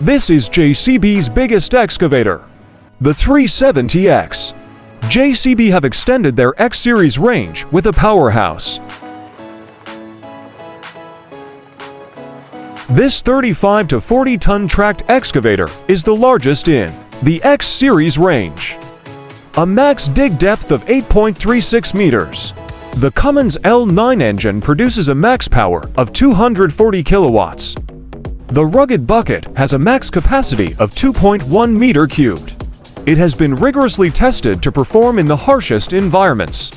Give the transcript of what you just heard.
This is JCB's biggest excavator, the 370X. JCB have extended their X-Series range with a powerhouse. This 35 to 40 ton tracked excavator is the largest in the X-Series range. A max dig depth of 8.36 meters. The Cummins L9 engine produces a max power of 240 kilowatts. The rugged bucket has a max capacity of 2.1 meter cubed. It has been rigorously tested to perform in the harshest environments.